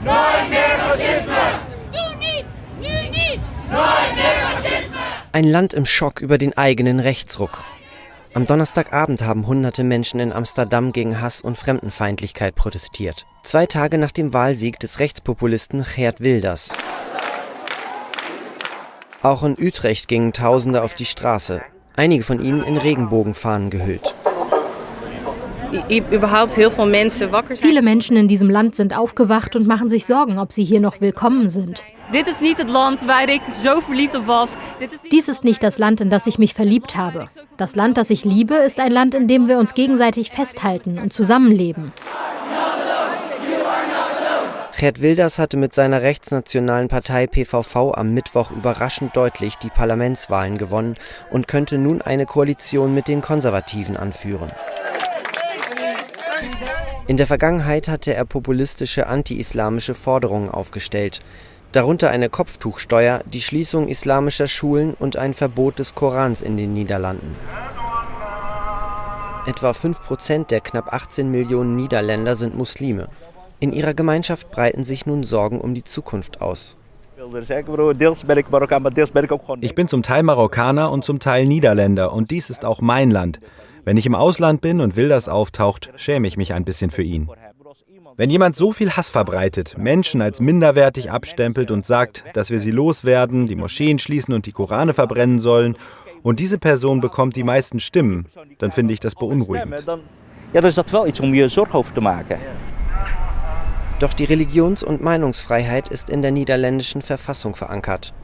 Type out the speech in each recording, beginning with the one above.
Nooit meer Faschisme! Doe niet! Nu niet! Nooit meer Faschisme! Ein Land im Schock über den eigenen Rechtsruck. Am Donnerstagabend haben hunderte Menschen in Amsterdam gegen Hass und Fremdenfeindlichkeit protestiert. 2 Tage nach dem Wahlsieg des Rechtspopulisten Geert Wilders. Auch in Utrecht gingen Tausende auf die Straße, einige von ihnen in Regenbogenfahnen gehüllt. Viele Menschen in diesem Land sind aufgewacht und machen sich Sorgen, ob sie hier noch willkommen sind. Dies ist nicht das Land, in das ich mich verliebt habe. Das Land, das ich liebe, ist ein Land, in dem wir uns gegenseitig festhalten und zusammenleben. Geert Wilders hatte mit seiner rechtsnationalen Partei PVV am Mittwoch überraschend deutlich die Parlamentswahlen gewonnen und könnte nun eine Koalition mit den Konservativen anführen. In der Vergangenheit hatte er populistische anti-islamische Forderungen aufgestellt, darunter eine Kopftuchsteuer, die Schließung islamischer Schulen und ein Verbot des Korans in den Niederlanden. Etwa 5% der knapp 18 Millionen Niederländer sind Muslime. In ihrer Gemeinschaft breiten sich nun Sorgen um die Zukunft aus. Ich bin zum Teil Marokkaner und zum Teil Niederländer und dies ist auch mein Land. Wenn ich im Ausland bin und Wilders auftaucht, schäme ich mich ein bisschen für ihn. Wenn jemand so viel Hass verbreitet, Menschen als minderwertig abstempelt und sagt, dass wir sie loswerden, die Moscheen schließen und die Korane verbrennen sollen, und diese Person bekommt die meisten Stimmen, dann finde ich das beunruhigend. Doch die Religions- und Meinungsfreiheit ist in der niederländischen Verfassung verankert.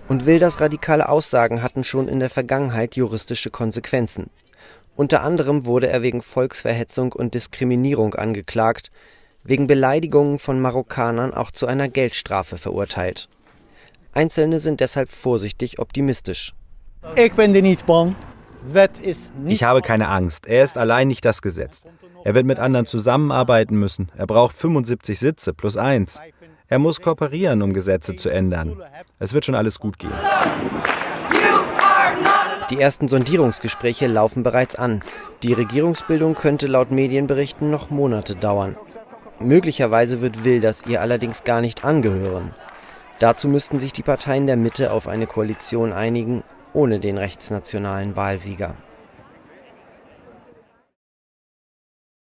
Und Wilders radikale Aussagen hatten schon in der Vergangenheit juristische Konsequenzen. Unter anderem wurde er wegen Volksverhetzung und Diskriminierung angeklagt, wegen Beleidigungen von Marokkanern auch zu einer Geldstrafe verurteilt. Einzelne sind deshalb vorsichtig optimistisch. Ich habe keine Angst. Er ist allein nicht das Gesetz. Er wird mit anderen zusammenarbeiten müssen. Er braucht 75 Sitze plus 1. Er muss kooperieren, um Gesetze zu ändern. Es wird schon alles gut gehen. Die ersten Sondierungsgespräche laufen bereits an. Die Regierungsbildung könnte laut Medienberichten noch Monate dauern. Möglicherweise wird Wilders ihr allerdings gar nicht angehören. Dazu müssten sich die Parteien der Mitte auf eine Koalition einigen, ohne den rechtsnationalen Wahlsieger.